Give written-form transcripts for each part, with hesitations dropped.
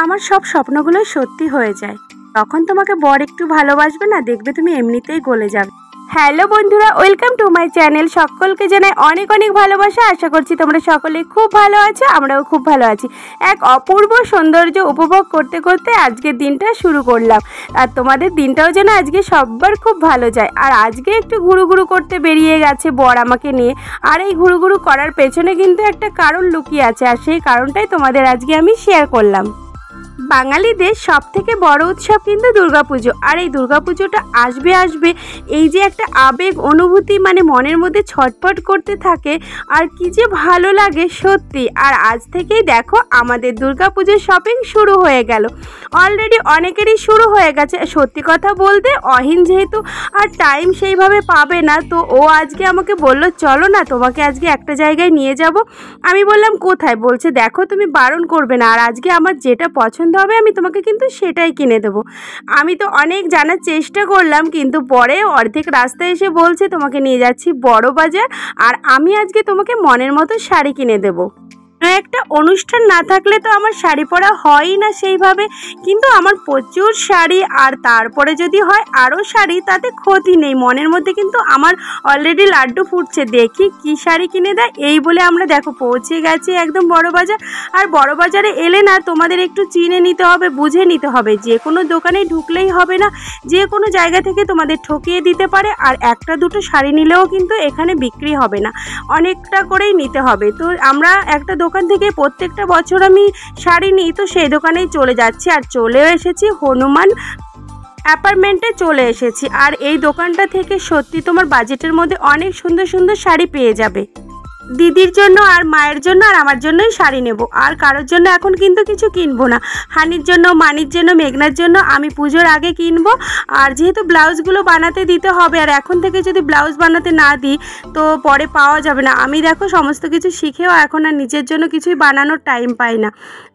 আমার সব স্বপ্নগুলোই সত্যি হয়ে যায়। তখন তোমাকে বর একটু ভালোবাসবে না, দেখবে তুমি এমনিতেই গলে যাবে। হ্যালো বন্ধুরা, ওয়েলকাম টু মাই চ্যানেল। সকলকে জানাই অনেক অনেক ভালোবাসা। আশা করছি তোমরা সকলে খুব ভালো আছো, আমরাও খুব ভালো আছি। এক অপূর্ব সৌন্দর্য উপভোগ করতে করতে আজকের দিনটা শুরু করলাম। আর তোমাদের দিনটাও যেন আজকে সবার খুব ভালো যায়। আর আজকে একটু ঘুরু করতে বেরিয়ে গেছে বর আমাকে নিয়ে। আর এই ঘুরু করার পেছনে কিন্তু একটা কারণ লুকিয়ে আছে, আর সেই কারণটাই তোমাদের আজকে আমি শেয়ার করলাম। বাঙালিদের সব থেকে বড় উৎসব কিন্তু দুর্গাপুজো। আর এই দুর্গাপুজোটা আসবে এই যে একটা আবেগ অনুভূতি মানে মনের মধ্যে ছটফট করতে থাকে, আর কি যে ভালো লাগে সত্যি। আর আজ থেকেই দেখো আমাদের দুর্গাপুজোর শপিং শুরু হয়ে গেল। অলরেডি অনেকেরই শুরু হয়ে গেছে। সত্যি কথা বলতে অহিন যেহেতু আর টাইম সেইভাবে পাবে না, তো ও আজকে আমাকে বলল চলো না তোমাকে আজকে একটা জায়গায় নিয়ে যাব। আমি বললাম কোথায়? বলছে দেখো তুমি বারণ করবে না, আর আজকে আমার যেটা পছন্দ হবে আমি তোমাকে কিন্তু সেটাই কিনে দেবো। আমি তো অনেক জানার চেষ্টা করলাম, কিন্তু পরে অর্ধেক রাস্তায় এসে বলছে তোমাকে নিয়ে যাচ্ছি বড় বাজার, আর আমি আজকে তোমাকে মনের মতো শাড়ি কিনে দেবো। একটা অনুষ্ঠান না থাকলে তো আমার শাড়ি পরা হয়ই না সেইভাবে, কিন্তু আমার প্রচুর শাড়ি, আর তারপরে যদি হয় আরও শাড়ি তাতে ক্ষতি নেই। মনের মধ্যে কিন্তু আমার অলরেডি লাড্ডু ফুটছে, দেখি কি শাড়ি কিনে দেয়। এই বলে আমরা দেখো পৌঁছে গেছি একদম বড় বাজার। আর বড় বাজারে এলে না তোমাদের একটু চিনে নিতে হবে, বুঝে নিতে হবে। যে কোনো দোকানে ঢুকলেই হবে না, যে কোনো জায়গা থেকে তোমাদের ঠকিয়ে দিতে পারে। আর একটা দুটো শাড়ি নিলেও কিন্তু এখানে বিক্রি হবে না, অনেকটা করেই নিতে হবে। তো আমরা একটা দোকান থেকে প্রত্যেকটা বছর আমি শাড়ি নিই, তো সেই দোকানেই চলে যাচ্ছি। আর চলেও এসেছি হনুমান অ্যাপার্টমেন্টে চলে এসেছি। আর এই দোকানটা থেকে সত্যি তোমার বাজেটের মধ্যে অনেক সুন্দর সুন্দর শাড়ি পেয়ে যাবে। দিদির জন্য আর মায়ের জন্য আর আমার জন্যই শাড়ি নেব, আর কারোর জন্য এখন কিন্তু কিছু কিনবো না। হানির জন্য, মানির জন্য, মেঘনার জন্য আমি পুজোর আগে কিনবো। আর যেহেতু ব্লাউজগুলো বানাতে দিতে হবে, আর এখন থেকে যদি ব্লাউজ বানাতে না দিই তো পরে পাওয়া যাবে না। আমি দেখো সমস্ত কিছু শিখেও এখন আর নিজের জন্য কিছুই বানানোর টাইম পাই না,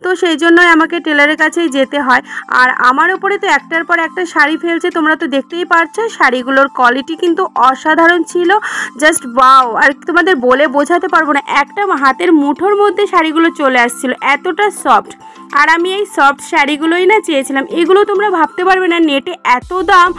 তো সেই জন্যই আমাকে টেলারের কাছেই যেতে হয়। আর আমার ওপরে তো একটার পর একটা শাড়ি ফেলছে, তোমরা তো দেখতেই পারছো। শাড়িগুলোর কোয়ালিটি কিন্তু অসাধারণ ছিল, জাস্ট ওয়াও। আর তোমাদের বলে বোঝাতে পারবো না, একটা হাতের মুঠোর মধ্যে শাড়িগুলো চলে আসছিল, এতটা সফট। আর আমি এই সফট শাড়িগুলোই না চেয়েছিলাম। এগুলো তোমরা ভাবতে পারবে না নেটে এত দাম,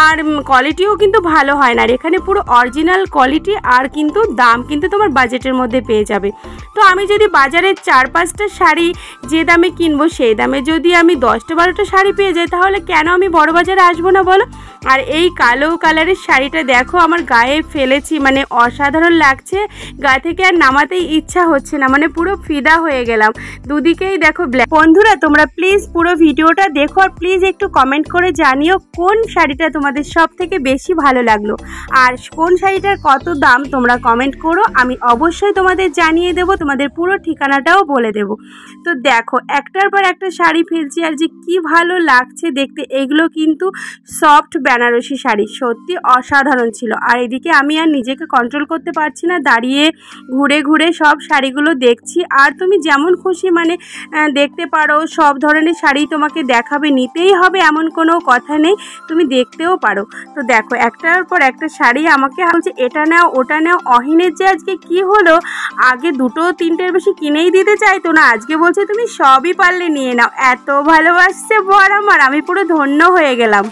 আর কোয়ালিটিও কিন্তু ভালো হয় না। আর এখানে পুরো অরিজিনাল কোয়ালিটি, আর কিন্তু দাম কিন্তু তোমার বাজেটের মধ্যে পেয়ে যাবে। তো আমি যদি বাজারে 4-5টা শাড়ি যে দামে কিনবো সেই দামে যদি আমি 10-12টা শাড়ি পেয়ে যাই, তাহলে কেন আমি বড় বাজারে আসবো না বলো? আর এই কালো কালারের শাড়িটা দেখো আমার গায়ে ফেলেছি, মানে অসাধারণ লাগছে। গা থেকে আর নামাতেই ইচ্ছা হচ্ছে না, মানে পুরো ফিদা হয়ে গেলাম। দুদিকেই দেখো ব্ল্যাক। বন্ধুরা তোমরা প্লিজ পুরো ভিডিওটা দেখো, আর প্লিজ একটু কমেন্ট করে জানিও কোন শাড়িটা তোমাদের সব থেকে বেশি ভালো লাগলো, আর কোন শাড়িটার কত দাম তোমরা কমেন্ট করো। আমি অবশ্যই তোমাদের জানিয়ে দেবো, তোমাদের পুরো ঠিকানাটাও বলে দেবো। তো দেখো একটার পর একটা শাড়ি ফেলছি, আর যে কি ভালো লাগছে দেখতে। এগুলো কিন্তু সফট বেনারসি শাড়ি, সত্যি অসাধারণ ছিল। আর এদিকে আমি আর নিজেকে কন্ট্রোল করতে পারছি না, দাঁড়িয়ে ঘুরে সব শাড়িগুলো দেখছি। আর তুমি যেমন খুশি মানে দেখতে পারো, সব ধরনের শাড়ি তোমাকে দেখাবে, নিতেই হবে এমন কোনো কথা নেই, তুমি দেখতেও পারো। তো দেখো একটার পর একটা শাড়ি আমাকে বলছে এটা নাও ওটা নাও। অহিনের যে আজকে কি হলো, আগে 2-3টের বেশি কিনেই দিতে চাইতো না, আজকে বলছে তুমি সবই পারলে নিয়ে নাও। এত ভালোবাসছে বর আমার, আমি পুরো ধন্য হয়ে গেলাম।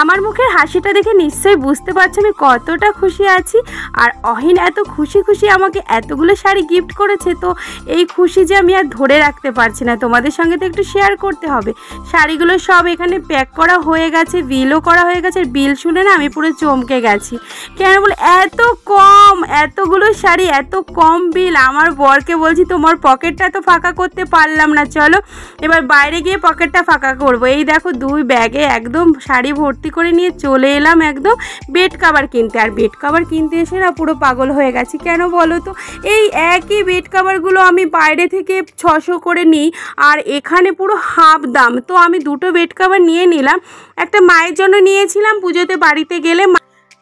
আমার মুখের হাসিটা দেখে নিশ্চয়ই বুঝতে পারছো আমি কতটা খুশি আছি। আর অহিন এত খুশি আমাকে এতগুলো শাড়ি গিফট করেছে, তো এই খুশি যে আমি আর ধরে রাখতে পারছি না, তোমাদের সঙ্গে তো একটু শেয়ার করতে হবে। শাড়িগুলো সব এখানে প্যাক করা হয়ে গেছে, বিলও করা হয়ে গেছে। বিল শুনে না আমি পুরো চমকে গেছি, কেন বলে এত কম, এতগুলো শাড়ি এত কম বিল। আমার বরকে বলছি তোমার পকেটটা তো ফাঁকা করতে পারলাম না, চলো এবার বাইরে গিয়ে পকেটটা ফাঁকা করবো। এই দেখো 2 ব্যাগে একদম শাড়ি ভর্তি করে নিয়ে চলে এলাম একদম বেড কাভার কিনতে। আর বেড কাভার কিনতে এসে না পুরো পাগল হয়ে গেছি, কেন বলো তো? এই একই বেড কাভারগুলো আমি বাইরে থেকে 600 করে নিই, আর এখানে পুরো হাফ দাম। তো আমি 2টো বেড কাভার নিয়ে নিলাম। একটা মায়ের জন্য নিয়েছিলাম পুজোতে বাড়িতে গেলে,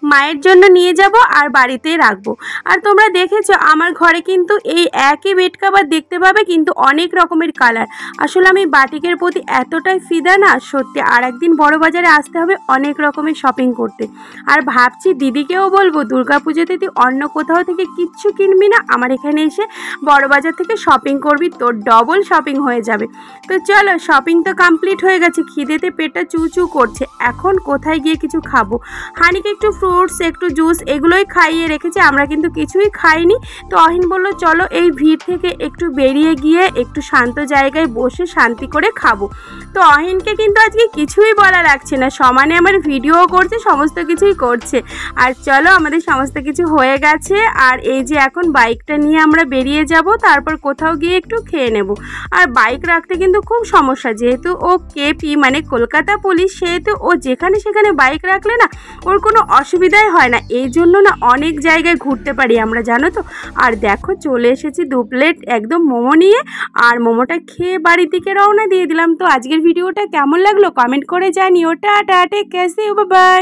মায়ের জন্য নিয়ে যাব আর বাড়িতেই রাখবো। আর তোমরা দেখেছো আমার ঘরে কিন্তু এই একই বেড কভার দেখতে পাবে, কিন্তু অনেক রকমের কালার। আসলে আমি বাটিকের প্রতি এতটাই ফিদা না, সত্যি আর একদিন বড় বাজারে আসতে হবে অনেক রকমের শপিং করতে। আর ভাবছি দিদিকেও বলবো দুর্গাপুজোতে তুই অন্য কোথাও থেকে কিচ্ছু কিনবি না, আমার এখানে এসে বড় বাজার থেকে শপিং করবি, তোর ডবল শপিং হয়ে যাবে। তো চলো, শপিং তো কমপ্লিট হয়ে গেছে, খিদেতে পেটটা চু চু করছে। এখন কোথায় গিয়ে কিছু খাবো? হানিকে একটু ফ্রুটস একটু জুস এগুলোই খাইয়ে রেখেছে, আমরা কিন্তু কিছুই খাইনি। তো অহিন বলল চলো এই ভিড় থেকে একটু বেরিয়ে গিয়ে একটু শান্ত জায়গায় বসে শান্তি করে খাবো। তো অহিনকে কিন্তু আজকে কিছুই বলা লাগছে না, সমানে আমার ভিডিও করছে, সমস্ত কিছুই করছে। আর চলো, আমাদের সমস্ত কিছু হয়ে গেছে। আর এই যে এখন বাইকটা নিয়ে আমরা বেরিয়ে যাব, তারপর কোথাও গিয়ে একটু খেয়ে নেব। আর বাইক রাখতে কিন্তু খুব সমস্যা, যেহেতু ও কেপি মানে কলকাতা পুলিশ, সেহেতু ও যেখানে সেখানে বাইক রাখলে না ওর কোনো অসুবিধাই হয় না। এই জন্য না অনেক জায়গায় ঘুরতে পারি আমরা, জানো তো। আর দেখো চলে এসেছি 2 প্লেট একদম মোমো নিয়ে, আর মোমোটা খেয়ে বাড়ির দিকে রওনা দিয়ে দিলাম। তো আজকের ভিডিওটা কেমন লাগলো কমেন্ট করে জানিও। Tata, take care, see you, bye by.